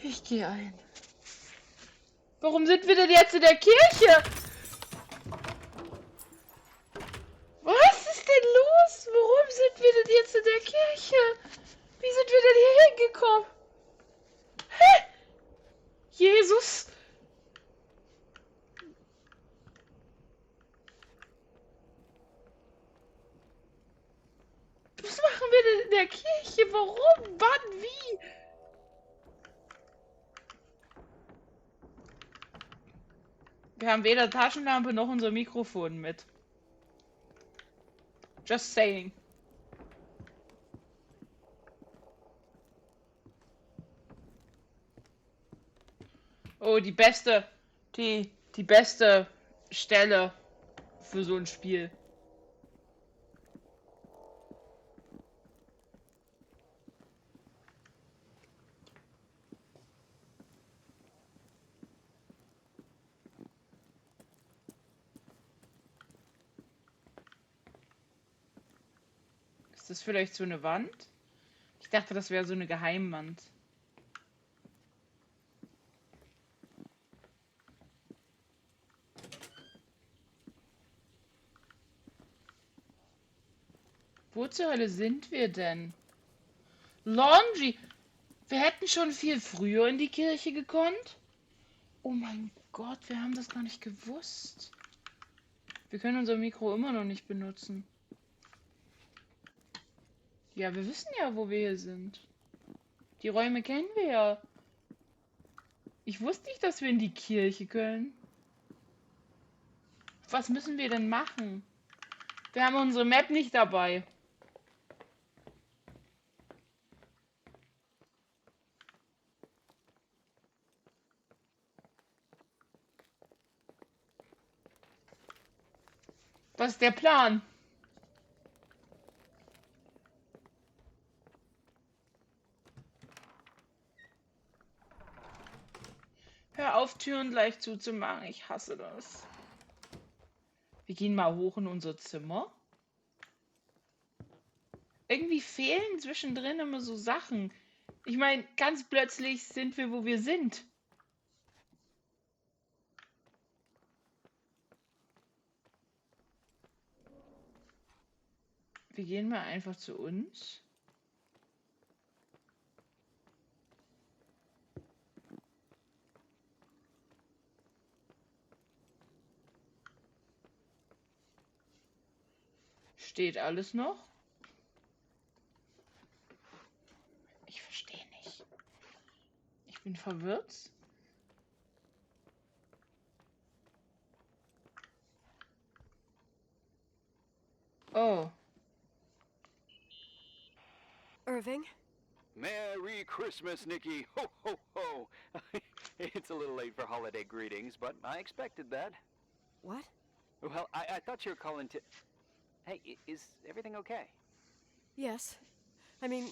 Ich gehe ein. Warum sind wir denn jetzt in der Kirche? Was ist denn los? Warum sind wir denn jetzt in der Kirche? Wie sind wir denn hier hingekommen? Hä? Jesus! Was machen wir denn in der Kirche? Warum? Wann? Wie? Wir haben weder Taschenlampe noch unser Mikrofon mit. Just saying. Oh, die beste Stelle für so ein Spiel. Ist das vielleicht so eine Wand? Ich dachte, das wäre so eine Geheimwand. Wo zur Hölle sind wir denn? Laundry! Wir hätten schon viel früher in die Kirche gekonnt. Oh mein Gott, wir haben das gar nicht gewusst. Wir können unser Mikro immer noch nicht benutzen. Ja, wir wissen ja, wo wir hier sind. Die Räume kennen wir ja. Ich wusste nicht, dass wir in die Kirche können. Was müssen wir denn machen? Wir haben unsere Map nicht dabei. Was ist der Plan? Hör auf, Türen gleich zuzumachen. Ich hasse das. Wir gehen mal hoch in unser Zimmer. Irgendwie fehlen zwischendrin immer so Sachen. Ich meine, ganz plötzlich sind wir, wo wir sind. Wir gehen mal einfach zu uns. Steht alles noch? Ich verstehe nicht. Ich bin verwirrt. Oh. Irving? Merry Christmas, Nikki! Ho, ho, ho! It's a little late for holiday greetings, but I expected that. What? Well, I thought you were calling to... Hey, is everything okay? Yes. I mean,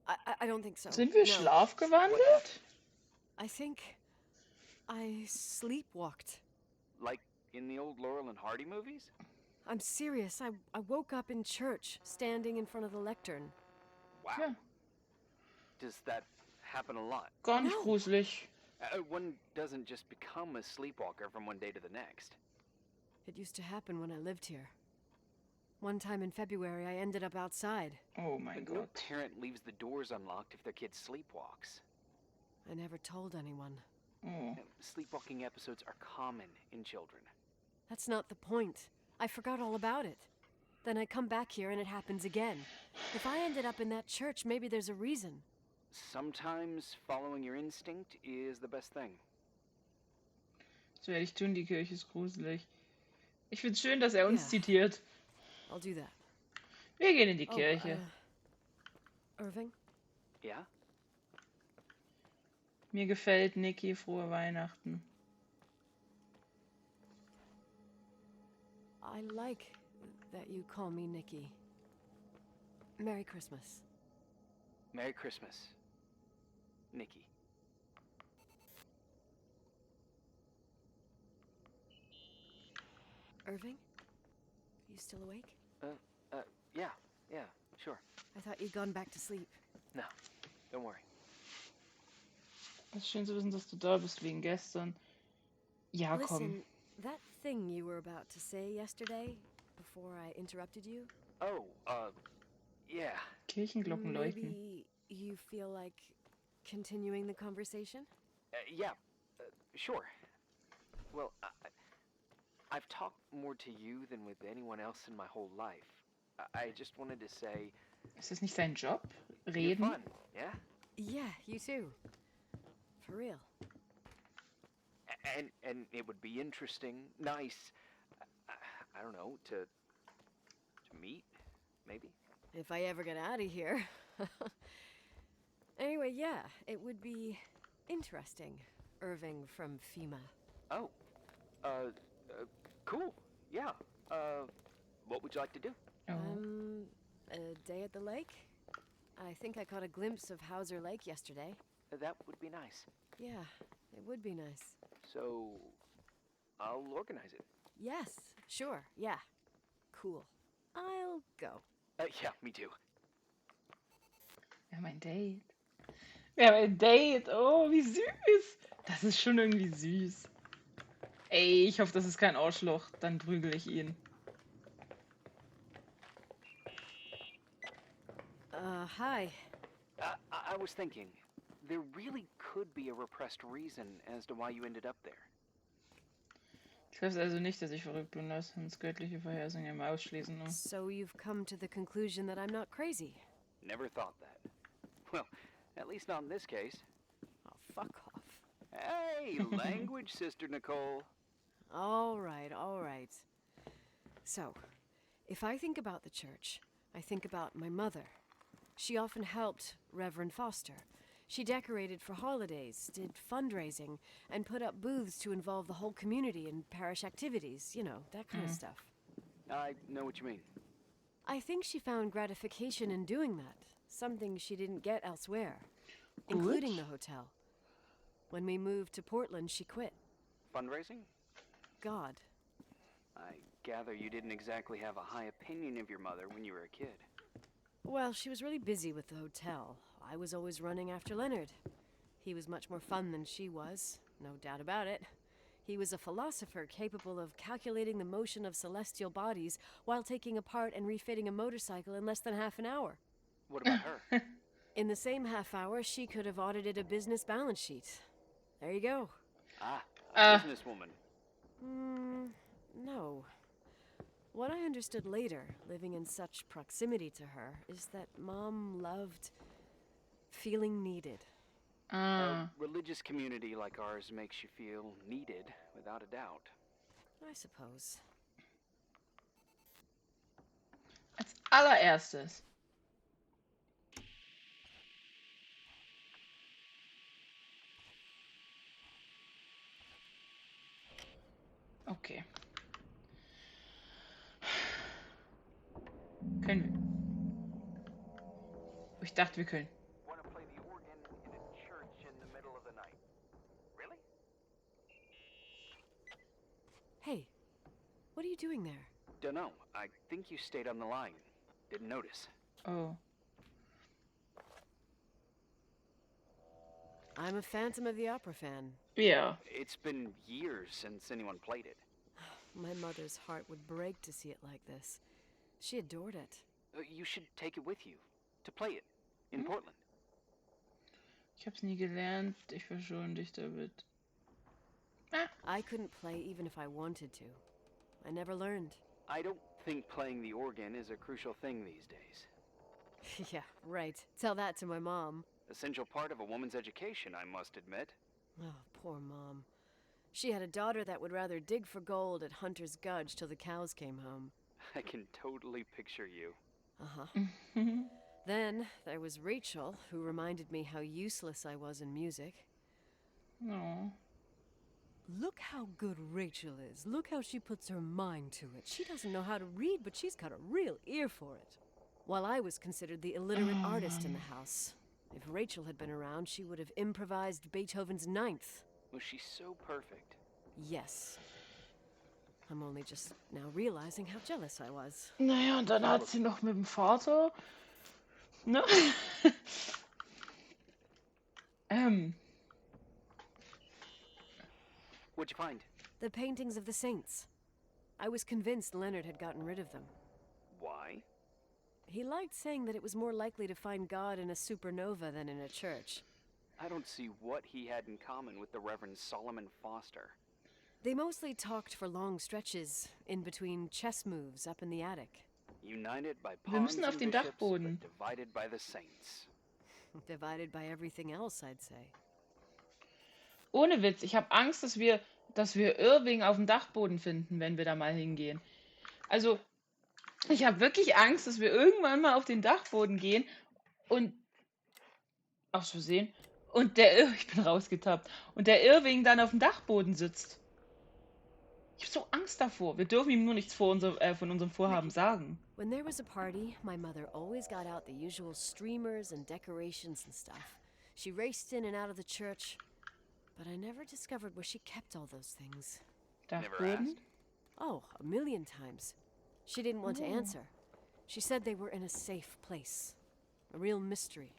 I don't think so. Sind wir No. schlafgewandelt? I think I sleepwalked. Like in the old Laurel and Hardy movies? I'm serious. I woke up in church, standing in front of the lectern. Wow. Ja, Does that happen a lot? gar nicht No. gruselig. One doesn't just become a sleepwalker from one day to the next. It used to happen when I lived here. One time in February, I ended up outside. Oh mein But no Gott. parent leaves the doors unlocked if their kid sleepwalks. I never told anyone. Oh. Sleepwalking episodes are common in children. That's not the point. I forgot all about it. Then I come back here and it happens again. If I ended up in that church, maybe there's a reason. Sometimes following your instinct is the best thing. Das werde ich tun, die Kirche ist gruselig. Ich find's schön, dass er uns Ja. zitiert. I'll do that. Wir gehen in die Kirche. Irving? Yeah? Mir gefällt Niki, frohe Weihnachten. I like that you call me Nikki. Merry Christmas. Merry Christmas, Nikki. Irving? You still awake? Yeah, sure. I thought you'd gone back to sleep. No, don't worry. Es ist schön zu wissen, dass du da bist wegen gestern. Ja, komm. Listen, that thing you were about to say yesterday, before I interrupted you, Oh, yeah. Kirchenglocken leuchten. maybe you feel like continuing the conversation? Yeah, sure. Well, I've talked more to you than with anyone else in my whole life. I just wanted to say, Ist das nicht sein Job? you're Reden? fun, yeah? Yeah, you too. For real. And it would be interesting, nice, I don't know, to meet, maybe? If I ever get out of here. Anyway, yeah, it would be interesting, Irving from FEMA. Oh, cool, yeah. What would you like to do? Oh. A day at the lake? I think I caught a glimpse of Hauser Lake yesterday. That would be nice. Yeah, it would be nice. So, I'll organize it. Yes, sure, yeah. Cool. I'll go. Yeah, me too. Wir haben ein Date. Wir haben ein Date. Oh, wie süß. Das ist schon irgendwie süß. Ey, ich hoffe, das ist kein Arschloch. Dann prügel ich ihn. Hi. I was thinking, there really could be a repressed reason as to why you ended up there. Ich weiß also nicht, dass ich verrückt bin. Lass uns göttliche Vorhersagen immer ausschließen. Nur. So you've come to the conclusion that I'm not crazy. Never thought that. Well, at least not in this case. Oh, fuck off. Hey, language, Sister Nicole. All right, all right. So, if I think about the church, I think about my mother. She often helped Reverend Foster. She decorated for holidays, did fundraising, and put up booths to involve the whole community in parish activities, you know, that kind of stuff. I know what you mean. I think she found gratification in doing that, something she didn't get elsewhere, including the hotel. When we moved to Portland, she quit. Fundraising? God. I gather you didn't exactly have a high opinion of your mother when you were a kid. Well, she was really busy with the hotel. I was always running after Leonard. He was much more fun than she was, no doubt about it. He was a philosopher capable of calculating the motion of celestial bodies while taking apart and refitting a motorcycle in less than half an hour. What about her? In the same half hour, she could have audited a business balance sheet. There you go. A businesswoman. No. What I understood later, living in such proximity to her, is that Mom loved feeling needed. A religious community like ours makes you feel needed, without a doubt. I suppose. Als allererstes. Okay. Können wir? Ich dachte, wir können. Want to play the organ in a church in the middle of the night? Really? Hey, what are you doing there? Dunno. I think you stayed on the line. Didn't notice. Oh. I'm a Phantom of the Opera fan. Ja. It's been years since anyone played it. My mother's heart would break to see it like this. She adored it. You should take it with you. To play it. In Portland. Ich hab's nie gelernt. Ich verschone dich damit. I couldn't play even if I wanted to. I never learned. I don't think playing the organ is a crucial thing these days. Yeah, right. Tell that to my mom. Essential part of a woman's education, I must admit. Oh, poor Mom. She had a daughter that would rather dig for gold at Hunter's Gulch till the cows came home. I can totally picture you. Uh-huh. Then there was Rachel, who reminded me how useless I was in music. No. Look how good Rachel is. Look how she puts her mind to it. She doesn't know how to read, but she's got a real ear for it. While I was considered the illiterate artist in the house. If Rachel had been around, she would have improvised Beethoven's Ninth. Was she so perfect? Yes. I'm only just now realizing how jealous I was. Naja, und dann hat sie noch mit dem Vater. Ne? What'd you find? The paintings of the saints. I was convinced Leonard had gotten rid of them. Why? He liked saying that it was more likely to find God in a supernova than in a church. I don't see what he had in common with the Reverend Solomon Foster. They mostly talked for long stretches in between chess moves up in the attic. United by Wir pawns müssen auf and den bishops, Dachboden. but divided by the saints. Divided by everything else, I'd say. Ohne Witz, ich habe Angst, dass wir Irving auf dem Dachboden finden, wenn wir da mal hingehen. Also, ich habe wirklich Angst, dass wir irgendwann mal auf den Dachboden gehen und aus Versehen und ich bin rausgetappt und der Irving dann auf dem Dachboden sitzt. Ich habe so Angst davor. Wir dürfen ihm nur nichts von unserem Vorhaben sagen. When there was a party, my mother always got out the usual streamers and decorations and stuff. She raced in and out of the church, but I never discovered where she kept all those things. Never Dachboden? asked? Oh, a million times. She didn't want to answer. She said they were in a safe place. A real mystery.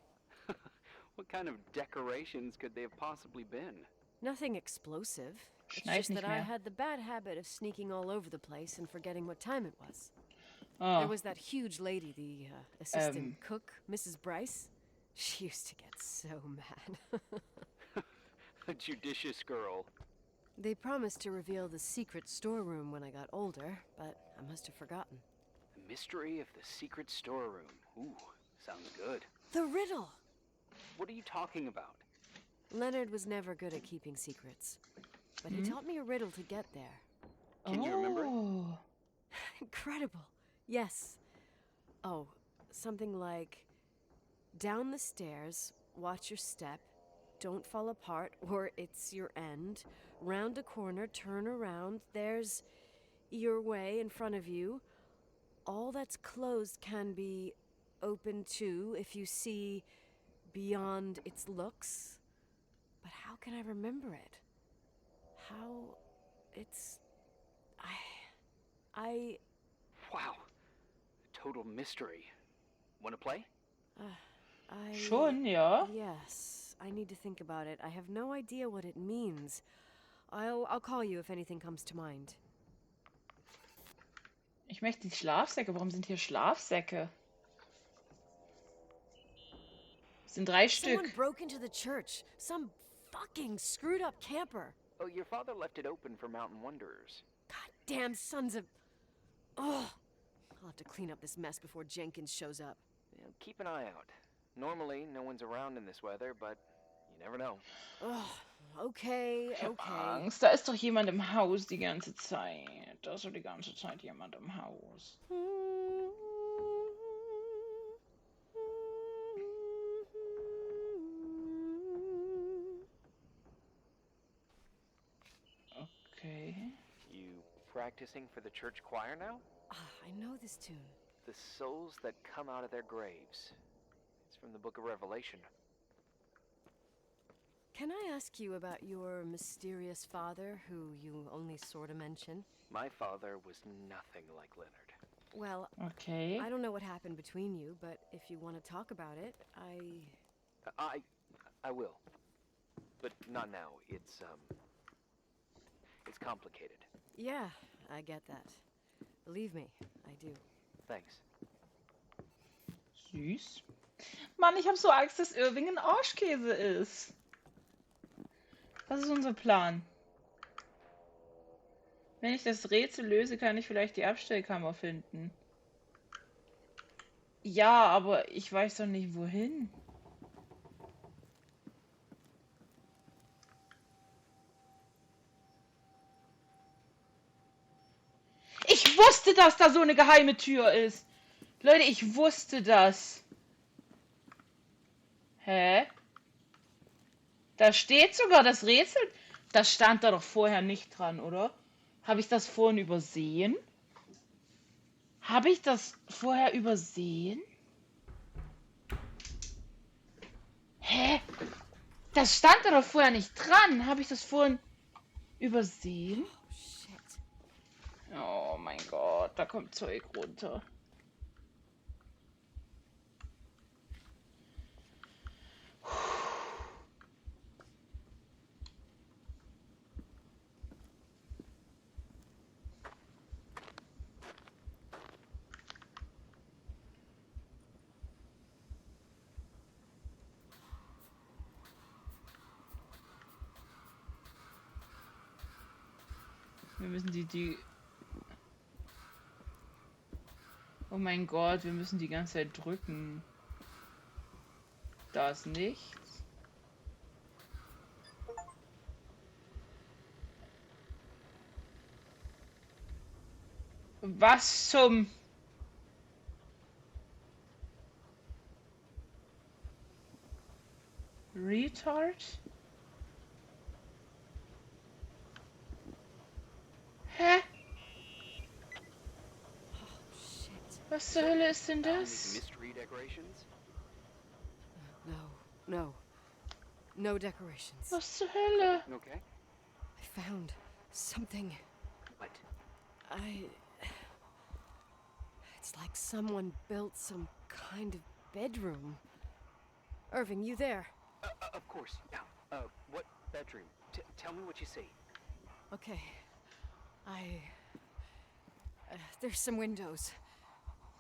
What kind of decorations could they have possibly been? Nothing explosive. It's Schneit just nicht that I mehr. had the bad habit of sneaking all over the place and forgetting what time it was. Ah, There was that huge lady, the assistant cook, Mrs. Bryce. She used to get so mad. A judicious girl. They promised to reveal the secret storeroom when I got older, but I must have forgotten. The mystery of the secret storeroom. Ooh, sounds good. The riddle! What are you talking about? Leonard was never good at keeping secrets, but he taught me a riddle to get there. Can you remember it? oh. Incredible. Yes. Oh, something like, down the stairs, watch your step, don't fall apart or it's your end, round a corner, turn around, there's your way in front of you. All that's closed can be open too if you see beyond its looks. But how can I remember it? How it's... I... Wow. A total mystery. Wanna play? Schon, ja. Yes, I need to think about it. I have no idea what it means. I'll call you if anything comes to mind. Ich möchte die Schlafsäcke. Warum sind hier Schlafsäcke? Es sind 3 Someone Stück. broke into the church. Some fucking screwed up camper. Oh, your father left it open for mountain wanderers. Goddamn sons of... Oh, I'll have to clean up this mess before Jenkins shows up. Yeah, keep an eye out. Normally, no one's around in this weather, but you never know. Oh, okay, Ich hab okay. Angst. Da ist doch jemand im Haus die ganze Zeit. Da ist doch die ganze Zeit jemand im Haus. Okay. You practicing for the church choir now? I know this tune. The souls that come out of their graves. It's from the book of Revelation. Can I ask you about your mysterious father, who you only sort of mention? My father was nothing like Leonard. Well, Okay. I don't know what happened between you, but if you want to talk about it, I will. But not now. It's complicated. Yeah, I get that. Believe me, I do. Thanks. Süß. Mann, ich habe so Angst, dass Irving ein Arschkäse ist. Was ist unser Plan? Wenn ich das Rätsel löse, kann ich vielleicht die Abstellkammer finden. Ja, aber ich weiß doch nicht, wohin. Ich wusste, dass da so eine geheime Tür ist. Leute, ich wusste das. Hä? Da steht sogar das Rätsel. Das stand da doch vorher nicht dran, oder? Habe ich das vorhin übersehen? Habe ich das vorher übersehen? Hä? Das stand da doch vorher nicht dran. Habe ich das vorhin übersehen? Oh, shit. Oh mein Gott, da kommt Zeug runter. Wir müssen die... Oh mein Gott, wir müssen die ganze Zeit drücken. Da ist nichts. Was zum... Retard? Hä? Oh, shit. Was zur Hölle ist denn Found any das? mystery decorations? No. No decorations. Was zur Hölle? Okay. I found something. What? It's like someone built some kind of bedroom. Irving, you there? Of course. Yeah. What bedroom? Tell me what you see. Okay. There's some windows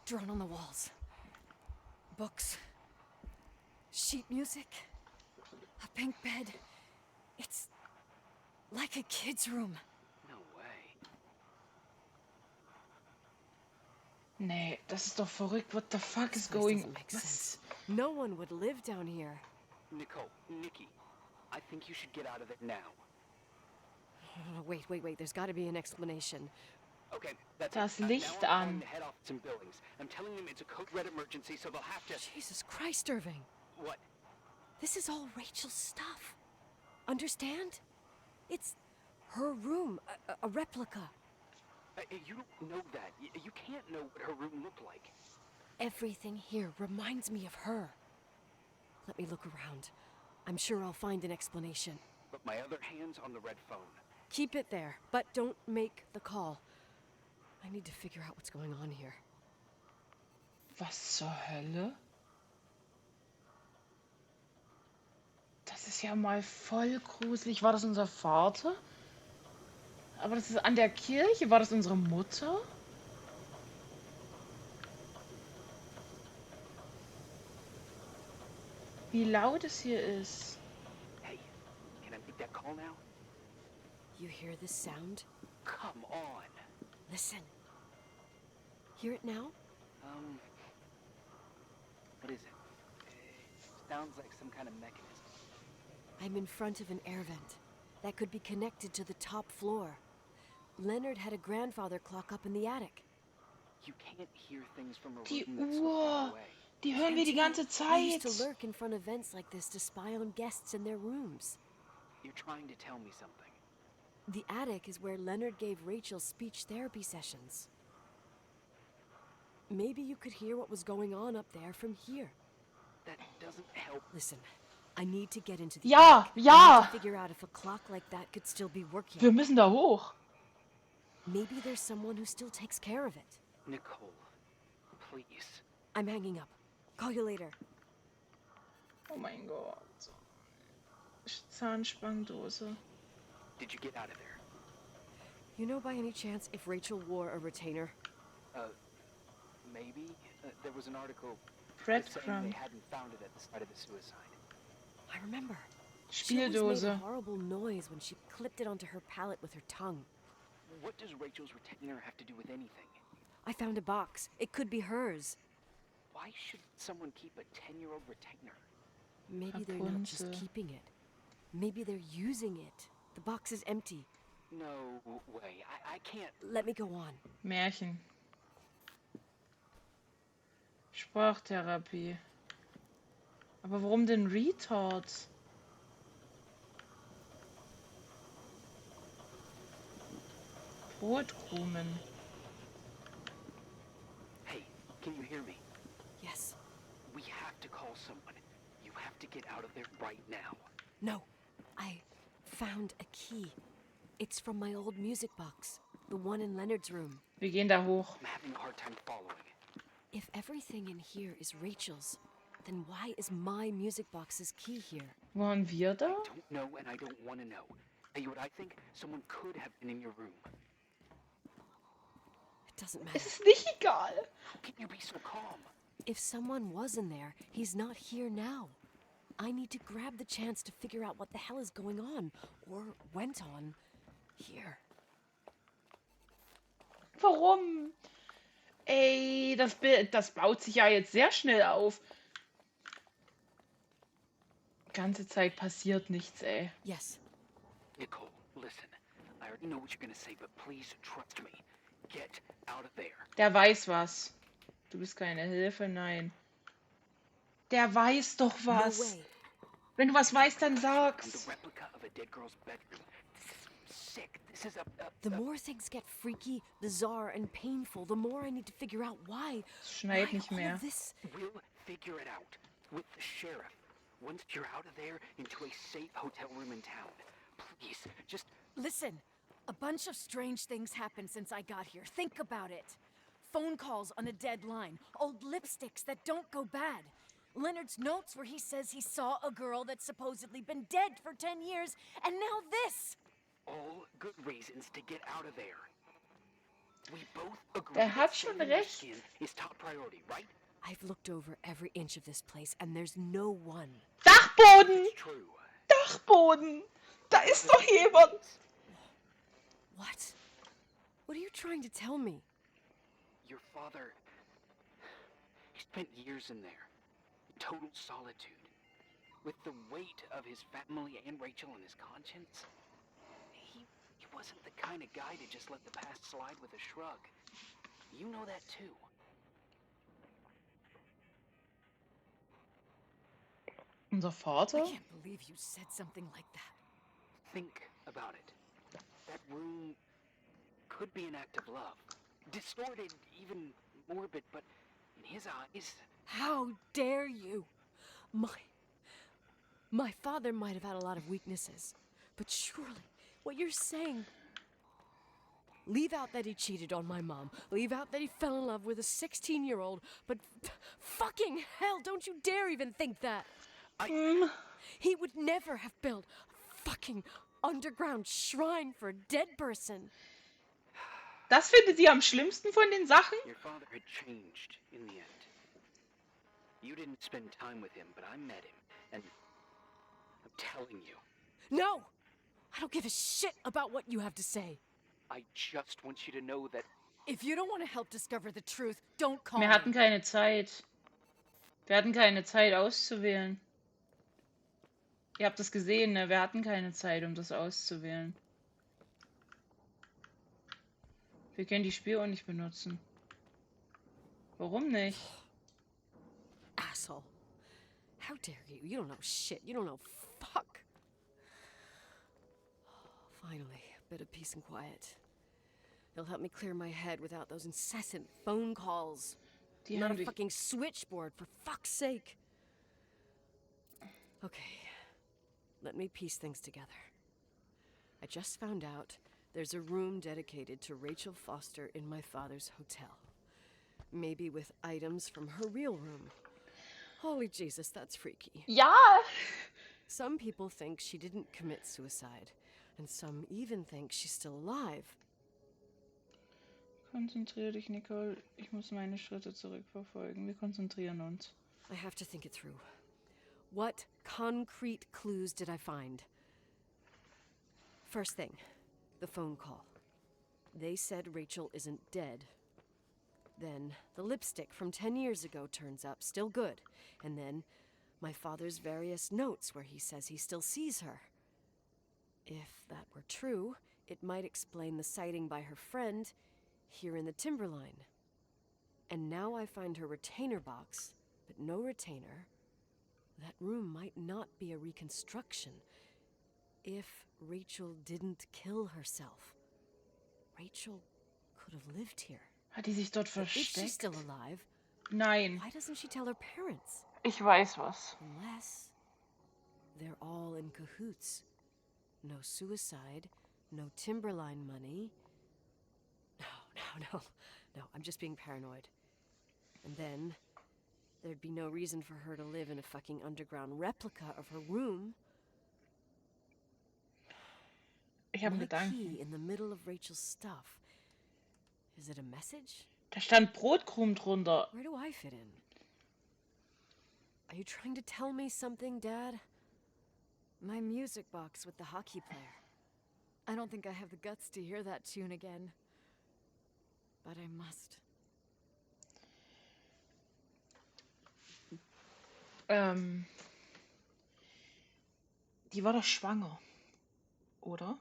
drawn on the walls. Books. Sheet music. A pink bed. It's like a kid's room. No way. Nee, das ist doch verrückt. What the fuck This is place going... doesn't make Was? sense. No one would live down here. Nikki, I think you should get out of there now. Oh, wait. There's got to be an explanation. Okay, that's Das it. Licht Now I'm an. going to head off some buildings. I'm telling them it's a code red emergency, so they'll have to... Jesus Christ, Irving. What? This is all Rachel's stuff. Understand? It's her room, a replica. You don't know that. You can't know what her room looked like. Everything here reminds me of her. Let me look around. I'm sure I'll find an explanation. But my other hand's on the red phone. Keep it there, but don't make the call. I need to figure out what's going on here. Was zur Hölle? Das ist ja mal voll gruselig. War das unser Vater? Aber das ist an der Kirche. War das unsere Mutter? Wie laut es hier ist. Hey, can I make that call now? You hear this sound? Come on. Listen. Hear it now? What is it? It sounds like some kind of mechanism. I'm in front of an air vent. That could be connected to the top floor. Leonard had a grandfather clock up in the attic. You can't hear things from a Die room that's so far Uhr. away. Die hören wir die ganze I used Zeit. to lurk in front of vents like this to spy on guests in their rooms. You're trying to tell me something. The attic is where Leonard gave Rachel speech therapy sessions. Maybe you could hear what was going on up there from here. That doesn't help. Listen, I need to get into the Ja, attic. I ja. need to figure out if a clock like that could still be working. Wir müssen da hoch. Maybe there's someone who still takes care of it. Nicole, please. I'm hanging up. Call you later. Oh mein Gott. Zahnspangdose. Did you get out of there? You know by any chance if Rachel wore a retainer? Maybe. There was an article saying Breadcrumb. they hadn't found it at the site of the suicide. I remember. She always made a Spieldose. horrible noise when she clipped it onto her palate with her tongue. What does Rachel's retainer have to do with anything? I found a box. It could be hers. Why should someone keep a 10-year-old retainer? Maybe they're not just Rapunzel. keeping it. Maybe they're using it. The box is empty. No way. I can't. Let me go on. Märchen. Sprachtherapie. Aber warum denn Retards? Brotkrumen. Hey, can you hear me? Yes. We have to call someone. You have to get out of there right now. No. I found a key. It's from my old music box. The one in Leonard's room. Wir gehen da hoch. I'm having a hard time following. If everything in here is Rachel's, then why is my music box's key here? Waren wir da? I don't know and I don't want to know. Tell you what I think? Someone could have been in your room. It doesn't matter. Es ist nicht egal. How can you be so calm? If someone was in there, he's not here now. I need to grab the chance to figure out what the hell is going on, or went on, here. Warum? Ey, das baut sich ja jetzt sehr schnell auf. Ganze Zeit passiert nichts, ey. Yes. Nicole, listen. I already know what you're gonna say, but please trust me. Get out of there. Der weiß was. Du bist keine Hilfe, nein. Der weiß doch No was. way. Wenn du was weißt, dann I'm sag's. the replica of a dead girl's bedroom. This is sick. This is The more things get freaky, bizarre, and painful, the more I need to figure out why. Es schneit Why nicht all mehr. of this? We'll figure it out with the sheriff. Once you're out of there, into a safe hotel room in town. Please, just Listen, a bunch of strange things happened since I got here. Think about it. Phone calls on a dead line, old lipsticks that don't go bad. Leonard's notes where he says he saw a girl that's supposedly been dead for 10 years, and now this! all good reasons to get out of there. We both agree Der hat that schon saving your recht. skin is top priority, right? I've looked over every inch of this place, and there's no one. Dachboden! It's true. Dachboden! Da ist doch jemand! What? What are you trying to tell me? Your father, he spent years in there. Total solitude. With the weight of his family and Rachel on his conscience. He wasn't the kind of guy to just let the past slide with a shrug. You know that too. Unser I Vater? can't believe you said something like that. Think about it. That room could be an act of love. Distorted, even morbid, but in his eyes, How dare you? My father might have had a lot of weaknesses, but surely what you're saying. Leave out that he cheated on my mom. Leave out that he fell in love with a 16-year-old. But fucking hell, don't you dare even think that. He would never have built a fucking underground shrine for a dead person. Das findet sie am schlimmsten von den Sachen? your father had changed in the end. You didn't spend time with him, but I met him, and I'm telling you, No! I don't give a shit about what you have to say. I just want you to know that If you don't want to help discover the truth, don't call Wir hatten me. keine Zeit. Wir hatten keine Zeit auszuwählen. Ihr habt das gesehen, ne? Wir hatten keine Zeit, um das auszuwählen. Wir können die Spiel nicht benutzen. Warum nicht? Asshole. How dare you? You don't know shit. You don't know fuck. Finally, a bit of peace and quiet. It'll help me clear my head without those incessant phone calls. Die Not haben a dich... fucking switchboard, for fuck's sake. Okay, let me piece things together. I just found out there's a room dedicated to Rachel Foster in my father's hotel. Maybe with items from her real room. Holy Jesus, that's freaky. Ja! Some people think she didn't commit suicide, and some even think she's still alive. Konzentrier dich, Nicole. Ich muss meine Schritte zurückverfolgen. Wir konzentrieren uns. I have to think it through. What concrete clues did I find? First thing, the phone call. They said Rachel isn't dead. Then the lipstick from 10 years ago turns up, still good. And then my father's various notes where he says he still sees her. If that were true, it might explain the sighting by her friend here in the timberline. And now I find her retainer box, but no retainer. That room might not be a reconstruction. If Rachel didn't kill herself, Rachel could have lived here. Hat die sich dort But if she's versteckt? still alive, Nein. why doesn't she tell her parents? Ich weiß was. Unless they're all in cahoots. No suicide, no timberline money. No, I'm just being paranoid. And then there'd be no reason for her to live in a fucking underground replica of her room. Ich habe einen My Gedanken. key in the middle of Rachel's stuff. Is it a message? Da stand Brotkrumm drunter. Where do I fit in? Are you trying to tell me something, Dad? My music box with the hockey player. I don't think I have the guts to hear that tune again. but I must. Die war doch schwanger, oder?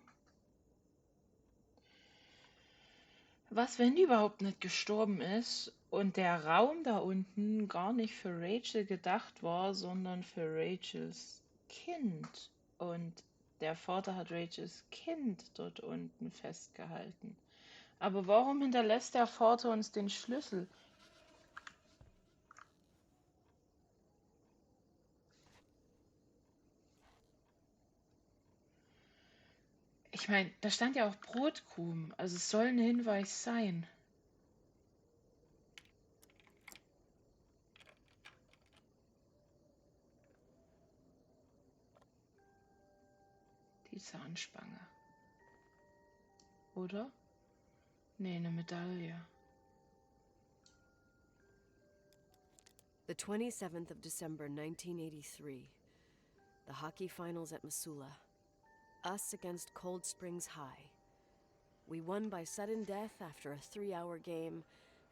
Was, wenn die überhaupt nicht gestorben ist und der Raum da unten gar nicht für Rachel gedacht war, sondern für Rachels Kind? Und der Vater hat Rachels Kind dort unten festgehalten. Aber warum hinterlässt der Vater uns den Schlüssel? Ich meine, da stand ja auch Brotkrumen, also es soll ein Hinweis sein. Die Zahnspange. Oder? Nee, eine Medaille. The 27th of December, 1983. The hockey finals at Missoula. Us against Cold Springs High. We won by sudden death after a 3-hour game,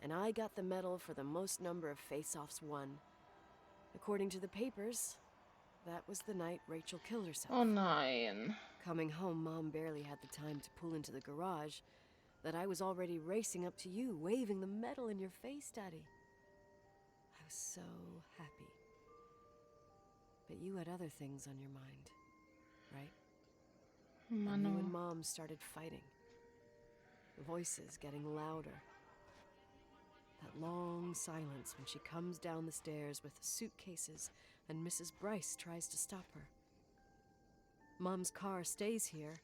and I got the medal for the most number of face-offs won. According to the papers, that was the night Rachel killed herself. Oh nein. Coming home, Mom barely had the time to pull into the garage, that I was already racing up to you, waving the medal in your face, Daddy. I was so happy. But you had other things on your mind, right? And you and Mom started fighting. The voices getting louder. That long silence when she comes down the stairs with the suitcases and Mrs. Bryce tries to stop her. Mom's car stays here,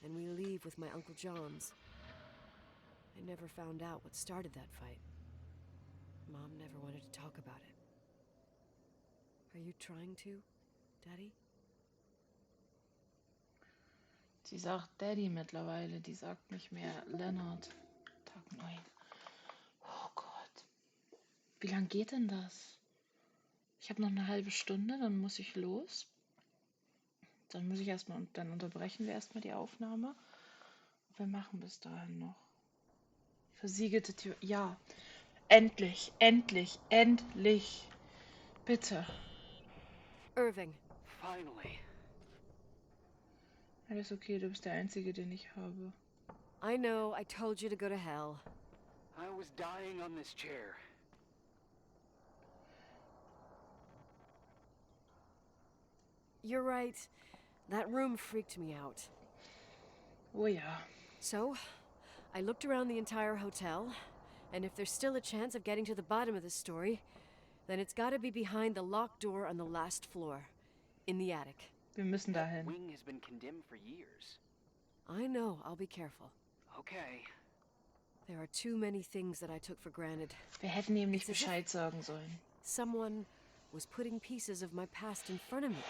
and we leave with my Uncle John's. I never found out what started that fight. Mom never wanted to talk about it. Are you trying to, Daddy? Sie sagt Daddy mittlerweile, die sagt nicht mehr Leonard. Tag 9. Oh Gott. Wie lang geht denn das? Ich habe noch eine halbe Stunde, dann muss ich los. Dann muss ich erstmal, dann unterbrechen wir erstmal die Aufnahme. Wir machen bis dahin noch. Versiegelte Tür. Ja. Endlich, endlich, endlich. Bitte. Irving. Finally. Alles okay, du bist der Einzige, den ich habe. I know, I told you to go to hell. I was dying on this chair. You're right. That room freaked me out. Oh ja. So, I looked around the entire hotel, and if there's still a chance of getting to the bottom of this story, then it's gotta be behind the locked door on the last floor, in the attic. Wir müssen That dahin. wing has been condemned for years. I know, I'll be careful. Okay. There are too many things that I took for granted. Wir hätten ihm nicht It's as if Bescheid sagen sollen. Someone was putting pieces of my past in front of me,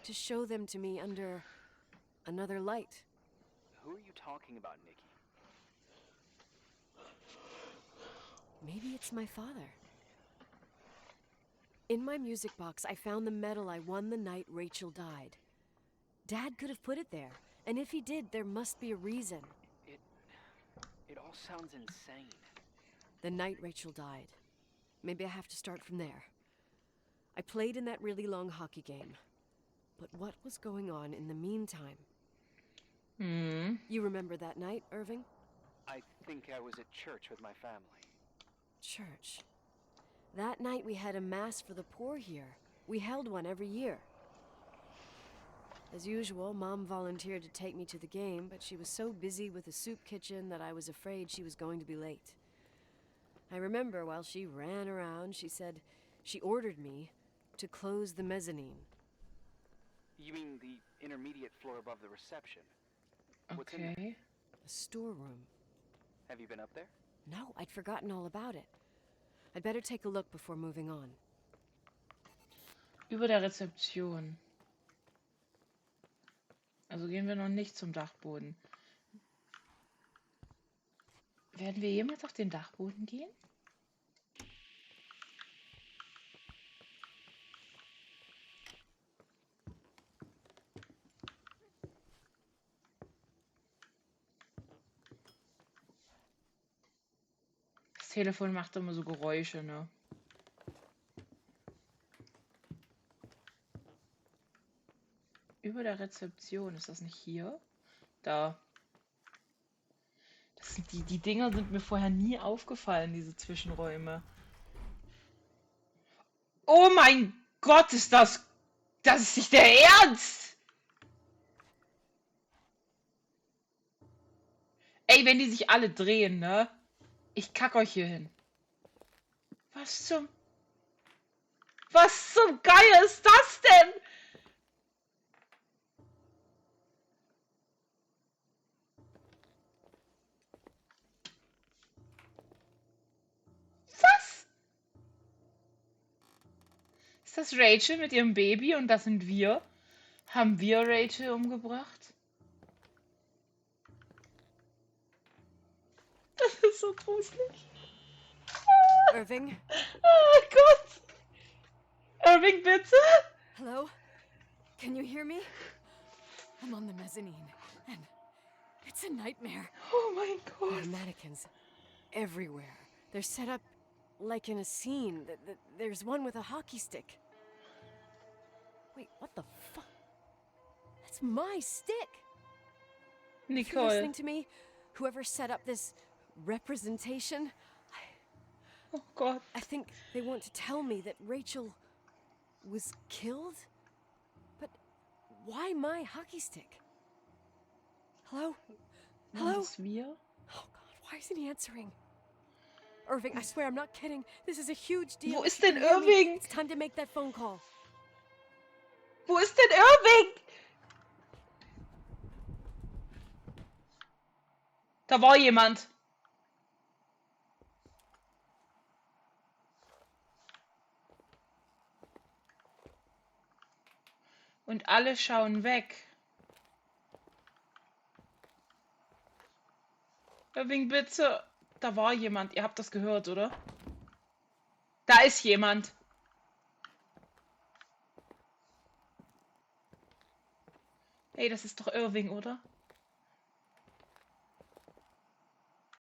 to show them to me under another light. Who are you talking about, Nikki? Maybe it's my father. In my music box, I found the medal I won the night Rachel died. Dad could have put it there, and if he did, there must be a reason. It all sounds insane. The night Rachel died. Maybe I have to start from there. I played in that really long hockey game. But what was going on in the meantime? You remember that night, Irving? I think I was at church with my family. Church. That night we had a mass for the poor here. We held one every year. As usual, Mom volunteered to take me to the game, but she was so busy with the soup kitchen that I was afraid she was going to be late. I remember while she ran around, she said she ordered me to close the mezzanine. You mean the intermediate floor above the reception? What's in there? Okay. A storeroom. Have you been up there? No, I'd forgotten all about it. I'd better take a look before moving on. Über der Rezeption. Also gehen wir noch nicht zum Dachboden. Werden wir jemals auf den Dachboden gehen? Telefon macht immer so Geräusche, ne? Über der Rezeption, ist das nicht hier? Da. Das sind die Dinger sind mir vorher nie aufgefallen, diese Zwischenräume. Oh mein Gott, ist das... Das ist nicht der Ernst! Ey, wenn die sich alle drehen, ne? Ich kack euch hier hin. Was zum... Was zum Geier ist das denn? Was? Ist das Rachel mit ihrem Baby und das sind wir? Haben wir Rachel umgebracht? Das ist so gruselig. Irving? Oh Gott. Irving, bitte? Hello? Can you hear me? I'm on the mezzanine, and it's a nightmare. Oh mein There Gott. are mannequins everywhere. They're set up like in a scene. There's one with a hockey stick. Wait, what the fuck? That's my stick! If you're Nicole. listening to me, whoever set up this representation, Oh Gott. I think they want to tell me that Rachel was killed? But why my hockey stick? Hello? Waren Hello? das wir? Oh God, why isn't he answering? Irving, I swear I'm not kidding. This is a huge deal. Wo If ist you denn can hear me, Irving? it's time to make that phone call. Wo ist denn Irving? Da war jemand. Und alle schauen weg. Irving, bitte. Da war jemand. Ihr habt das gehört, oder? Da ist jemand. Hey, das ist doch Irving, oder?